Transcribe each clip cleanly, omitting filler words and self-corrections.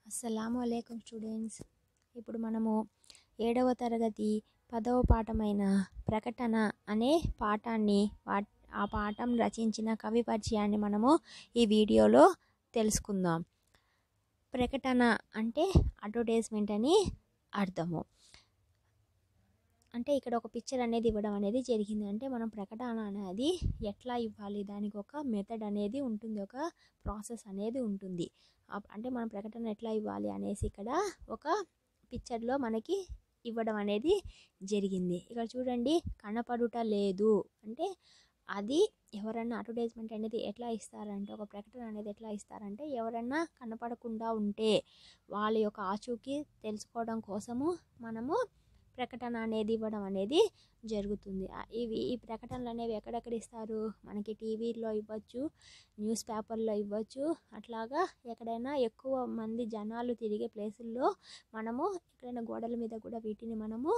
అస్సలాము అలైకుం స్టూడెంట్స్. ఇప్పుడు మనము 7వ తరగతి 10వ పాఠమైన ప్రకటన అనే పాఠాన్ని ఆ పాఠం రచించిన కవి పరిచయాన్ని మనము ఈ వీడియోలో తెలుసుకుందాం. ప్రకటన అంటే అడ్వర్టైజ్మెంట్ అని అర్థము. అంటే ఇక్కడ ఒక పిక్చర్ అనేది ఇవ్వడం అనేది జరిగింది. అంటే మనం ప్రకటన అనేది ఎట్లా ఇవ్వాలి, దానికి ఒక మెథడ్ అనేది ఉంటుంది, ఒక ప్రాసెస్ అనేది ఉంటుంది. అంటే మనం ప్రకటన ఎట్లా ఇవ్వాలి అనేసి ఇక్కడ ఒక పిక్చర్లో మనకి ఇవ్వడం అనేది జరిగింది. ఇక్కడ చూడండి, కనపడుట లేదు అంటే అది ఎవరన్నా అడ్వర్టైజ్మెంట్ అనేది ఎట్లా ఇస్తారంటే, ఒక ప్రకటన అనేది ఎట్లా ఇస్తారంటే ఎవరన్నా కనపడకుండా ఉంటే వాళ్ళ యొక్క ఆచూకీ తెలుసుకోవడం కోసము మనము ప్రకటన అనేది ఇవ్వడం అనేది జరుగుతుంది. ఈ ప్రకటనలు అనేవి ఎక్కడెక్కడ ఇస్తారు, మనకి టీవీలో ఇవ్వచ్చు, న్యూస్ పేపర్లో ఇవ్వచ్చు, అట్లాగా ఎక్కడైనా ఎక్కువ మంది జనాలు తిరిగే ప్లేసుల్లో మనము ఎక్కడైనా గోడల మీద కూడా వీటిని మనము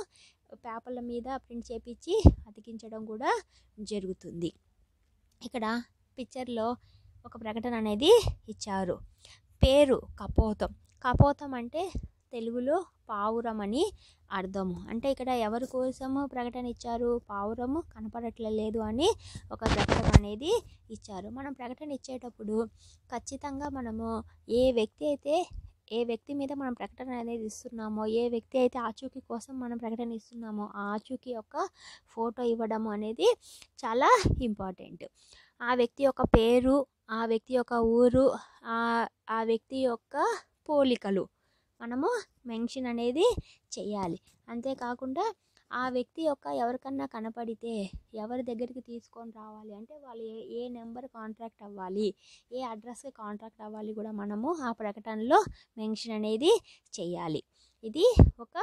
పేపర్ల మీద ప్రింట్ చేపించి అతికించడం కూడా జరుగుతుంది. ఇక్కడ పిక్చర్లో ఒక ప్రకటన అనేది ఇచ్చారు. పేరు కపోతం. కపోతం అంటే తెలుగులో పావురం అని అర్థము. అంటే ఇక్కడ ఎవరి కోసము ప్రకటన ఇచ్చారు, పావురము కనపడట్లేదు అని ఒక ప్రకటన అనేది ఇచ్చారు. మనం ప్రకటన ఇచ్చేటప్పుడు ఖచ్చితంగా మనము ఏ వ్యక్తి మీద మనం ప్రకటన అనేది ఇస్తున్నామో, ఏ వ్యక్తి అయితే ఆచూకీ కోసం మనం ప్రకటన ఇస్తున్నామో ఆ ఆచూకీ యొక్క ఫోటో ఇవ్వడము అనేది చాలా ఇంపార్టెంట్. ఆ వ్యక్తి యొక్క పేరు, ఆ వ్యక్తి యొక్క ఊరు, ఆ వ్యక్తి యొక్క పోలికలు మనము మెన్షన్ అనేది చేయాలి. అంతేకాకుండా ఆ వ్యక్తి యొక్క ఎవరికన్నా కనపడితే ఎవరి దగ్గరికి తీసుకొని రావాలి అంటే వాళ్ళు ఏ నెంబర్ కాంటాక్ట్ అవ్వాలి, ఏ అడ్రస్కి కాంటాక్ట్ అవ్వాలి కూడా మనము ఆ ప్రకటనలో మెన్షన్ అనేది చేయాలి. ఇది ఒక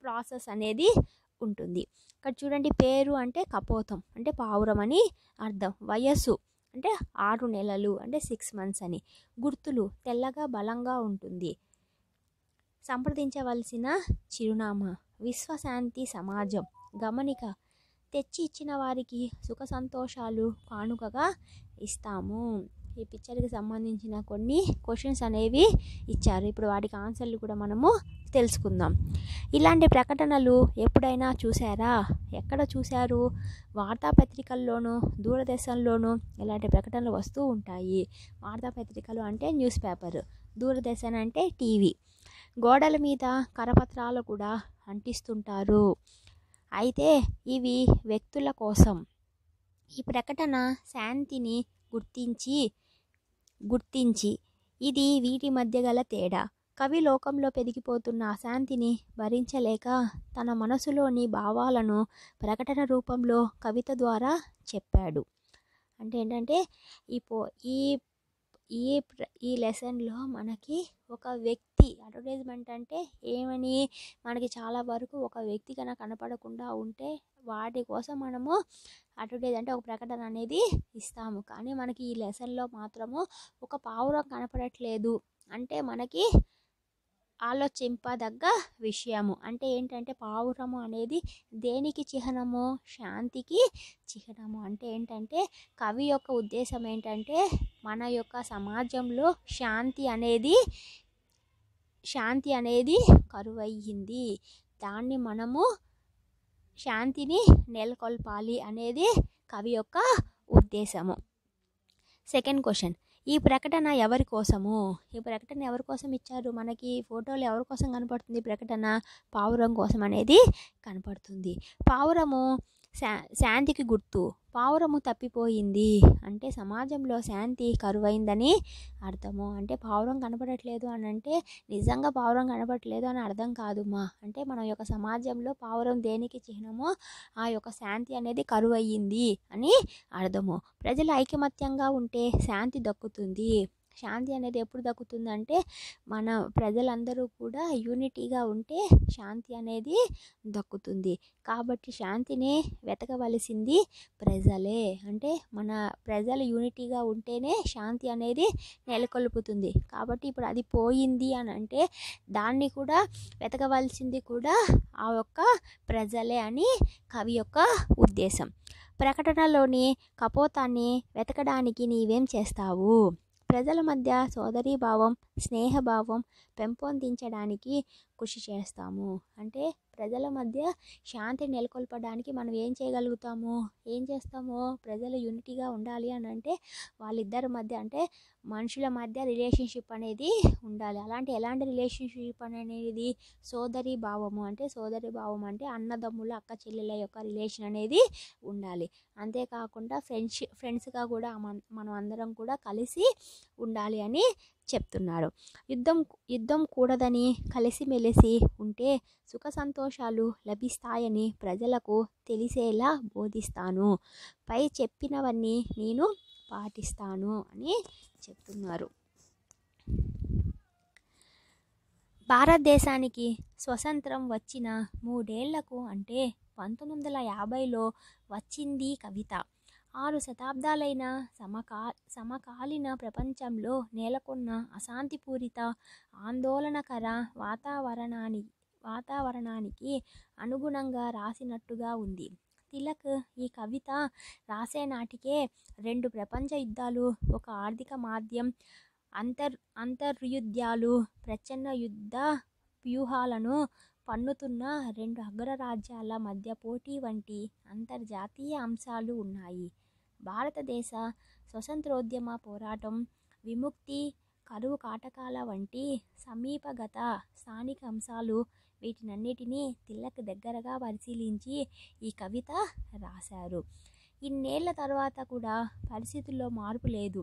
ప్రాసెస్ అనేది ఉంటుంది. ఇక్కడ చూడండి, పేరు అంటే కపోతం అంటే పావురం అని అర్థం. వయస్సు అంటే 6 నెలలు అంటే 6 months అని. గుర్తులు తెల్లగా బలంగా ఉంటుంది. సంప్రదించవలసిన చిరునామా విశ్వశాంతి సమాజం. గమనిక, తెచ్చి ఇచ్చిన వారికి సుఖ సంతోషాలు కానుకగా ఇస్తాము. ఈ పిక్చర్కి సంబంధించిన కొన్ని క్వశ్చన్స్ అనేవి ఇచ్చారు. ఇప్పుడు వాటికి ఆన్సర్లు కూడా మనము తెలుసుకుందాం. ఇలాంటి ప్రకటనలు ఎప్పుడైనా చూసారా? ఎక్కడ చూశారు? వార్తాపత్రికల్లోనూ దూరదర్శన్లోనూ ఇలాంటి ప్రకటనలు వస్తూ ఉంటాయి. వార్తాపత్రికలు అంటే న్యూస్ పేపర్, దూరదర్శన్ అంటే టీవీ. గోడల మీద కరపత్రాలు కూడా అంటిస్తుంటారు. అయితే ఇవి వ్యక్తుల కోసం. ఈ ప్రకటన శాంతిని గుర్తించి ఇది వీటి మధ్య గల తేడా. కవి లోకంలో పెరిగిపోతున్న అశాంతిని భరించలేక తన మనసులోని భావాలను ప్రకటన రూపంలో కవిత ద్వారా చెప్పాడు. అంటే ఏంటంటే ఈ లెసన్లో మనకి ఒక వ్యక్తి అడ్వర్టైజ్మెంట్ అంటే ఏమని, మనకి చాలా వరకు ఒక వ్యక్తి కన్నా కనపడకుండా ఉంటే వాటి కోసం మనము అడ్వర్టైజ్ అంటే ఒక ప్రకటన అనేది ఇస్తాము. కానీ మనకి ఈ లెసన్లో మాత్రము ఒక పావురం కనపడట్లేదు అంటే మనకి ఆలోచింపదగ్గ విషయము. అంటే ఏంటంటే పావురము అనేది దేనికి చిహ్నము? శాంతికి చిహ్నము. అంటే ఏంటంటే కవి యొక్క ఉద్దేశం ఏంటంటే మన యొక్క సమాజంలో శాంతి అనేది కరువయ్యింది, దాన్ని మనము శాంతిని నెలకొల్పాలి అనేది కవి యొక్క ఉద్దేశము. సెకండ్ క్వశ్చన్, ఈ ప్రకటన ఎవరి కోసము? ఈ ప్రకటన ఎవరి కోసం ఇచ్చారు? మనకి ఫోటోలో ఎవరి కోసం కనపడుతుంది ప్రకటన? పావురం కోసం అనేది కనపడుతుంది. పావురము శాంతికి గుర్తు. పావురము తప్పిపోయింది అంటే సమాజంలో శాంతి కరువైందని అర్థము. అంటే పావురం కనపడట్లేదు అని అంటే నిజంగా పావురం కనపడట్లేదు అని అర్థం కాదు అంటే మన యొక్క సమాజంలో పావురం దేనికి చిహ్నమో ఆ యొక్క శాంతి అనేది కరువయ్యింది అని అర్థము. ప్రజలు ఐకమత్యంగా ఉంటే శాంతి దక్కుతుంది. శాంతి అనేది ఎప్పుడు దక్కుతుందంటే మన ప్రజలందరూ కూడా యూనిటీగా ఉంటే శాంతి అనేది దక్కుతుంది. కాబట్టి శాంతిని వెతకవలసింది ప్రజలే. అంటే మన ప్రజలు యూనిటీగా ఉంటేనే శాంతి అనేది నెలకొల్పుతుంది. కాబట్టి ఇప్పుడు అది పోయింది అని అంటే దాన్ని కూడా వెతకవలసింది కూడా ఆ యొక్క ప్రజలే అని కవి యొక్క ఉద్దేశం. ప్రకటనలోని కపోతాన్ని వెతకడానికి నీవేం చేస్తావు? ప్రజల మధ్య సోదరీభావం, స్నేహభావం పెంపొందించడానికి కృషి చేస్తాము. అంటే ప్రజల మధ్య శాంతి నెలకొల్పడానికి మనం ఏం చేయగలుగుతాము, ఏం చేస్తాము, ప్రజలు యూనిటీగా ఉండాలి అని అంటే వాళ్ళిద్దరి మధ్య అంటే మనుషుల మధ్య రిలేషన్షిప్ అనేది ఉండాలి. ఎలాంటి రిలేషన్షిప్ అనేది సోదరీభావము అంటే అన్నదమ్ముల అక్క చెల్లెల యొక్క రిలేషన్ అనేది ఉండాలి. అంతేకాకుండా ఫ్రెండ్స్గా కూడా మనం అందరం కూడా కలిసి ఉండాలి అని చెప్తున్నారు. యుద్ధం కూడదని కలిసిమెలిసి ఉంటే సుఖ సంతోషాలు లభిస్తాయని ప్రజలకు తెలిసేలా బోధిస్తాను. పై చెప్పినవన్నీ నేను పాటిస్తాను అని చెప్తున్నారు. భారతదేశానికి స్వతంత్రం వచ్చిన 3 ఏళ్లకు అంటే 1950లో వచ్చింది కవిత. 6 శతాబ్దాలైన సమకాలీన ప్రపంచంలో నెలకొన్న అశాంతిపూరిత ఆందోళనకర వాతావరణానికి అనుగుణంగా రాసినట్టుగా ఉంది. తిలక్ ఈ కవిత రాసే నాటికే 2 ప్రపంచ యుద్ధాలు, ఒక ఆర్థిక మాంద్యం, అంతర్యుద్ధాలు, ప్రచ్ఛన్న యుద్ధ వ్యూహాలను పన్నుతున్న 2 అగ్రరాజ్యాల మధ్య పోటీ వంటి అంతర్జాతీయ అంశాలు ఉన్నాయి. భారతదేశ స్వతంత్రోద్యమ పోరాటం, విముక్తి, కరువు కాటకాల వంటి సమీపగత స్థానిక అంశాలు వీటినన్నిటినీ తిలక్ దగ్గరగా పరిశీలించి ఈ కవిత రాశారు. ఇన్నేళ్ల తర్వాత కూడా పరిస్థితుల్లో మార్పు లేదు.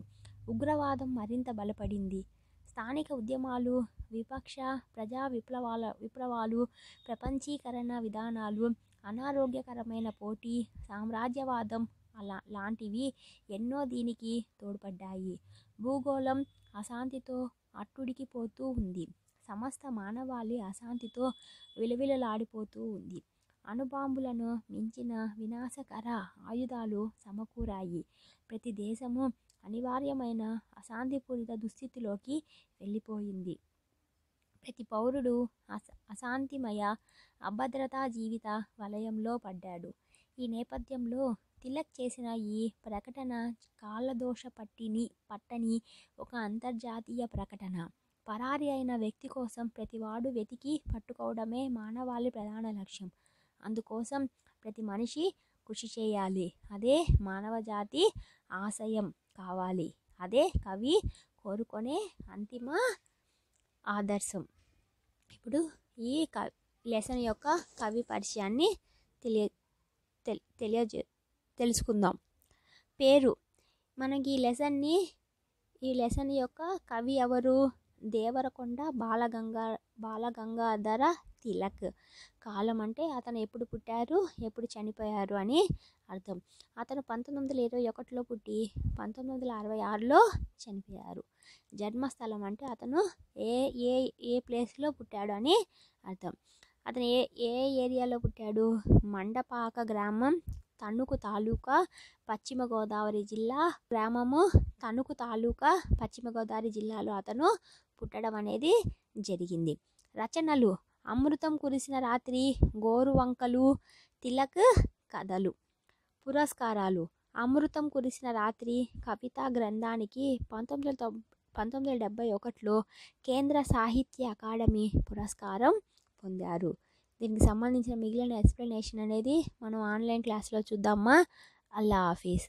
ఉగ్రవాదం మరింత బలపడింది. స్థానిక ఉద్యమాలు, విపక్ష ప్రజా విప్లవాలు, ప్రపంచీకరణ విధానాలు, అనారోగ్యకరమైన పోటీ, సామ్రాజ్యవాదం లాంటివి ఎన్నో దీనికి తోడ్పడ్డాయి. భూగోళం అశాంతితో అట్టుడికిపోతూ ఉంది. సమస్త మానవాళి అశాంతితో విలవిలలాడిపోతూ ఉంది. అణుబాంబులను మించిన వినాశకర ఆయుధాలు సమకూరాయి. ప్రతి దేశము అనివార్యమైన అశాంతిపూరిత దుస్థితిలోకి వెళ్ళిపోయింది. ప్రతి పౌరుడు అశాంతిమయ అభద్రతా జీవిత వలయంలో పడ్డాడు. ఈ నేపథ్యంలో తిలక్ చేసిన ఈ ప్రకటన కాలదోష పట్టని ఒక అంతర్జాతీయ ప్రకటన. పరారి అయిన వ్యక్తి కోసం ప్రతివాడు వెతికి పట్టుకోవడమే మానవాళి ప్రధాన లక్ష్యం. అందుకోసం ప్రతి మనిషి కృషి చేయాలి. అదే మానవజాతి ఆశయం కావాలి. అదే కవి కోరుకునే అంతిమ ఆదర్శం. ఇప్పుడు ఈ లెసన్ యొక్క కవి పరిచయాన్ని తెలుసుకుందాం. పేరు. మనకి ఈ లెసన్ యొక్క కవి ఎవరు? దేవరకొండ బాలగంగాధర తిలక్. కాలం అంటే అతను ఎప్పుడు పుట్టారు, ఎప్పుడు చనిపోయారు అని అర్థం. అతను 1921లో పుట్టి 1966లో చనిపోయారు. జన్మస్థలం అంటే అతను ఏ ప్లేస్లో పుట్టాడు అని అర్థం. అతను ఏ ఏరియాలో పుట్టాడు? మండపాక గ్రామం, తణుకు తాలూకా, పశ్చిమ గోదావరి జిల్లా. తణుకు తాలూకా, పశ్చిమ గోదావరి జిల్లాలో అతను పుట్టడం అనేది జరిగింది. రచనలు: అమృతం కురిసిన రాత్రి, గోరువంకలు, తిలక్ కథలు. పురస్కారాలు: అమృతం కురిసిన రాత్రి కవితా గ్రంథానికి 1971లో కేంద్ర సాహిత్య అకాడమీ పురస్కారం పొందారు. దీనికి సంబంధించిన మిగిలిన ఎక్స్ప్లెనేషన్ అనేది మనం ఆన్లైన్ క్లాస్లో చూద్దామా. అల్లా హాఫీజ్.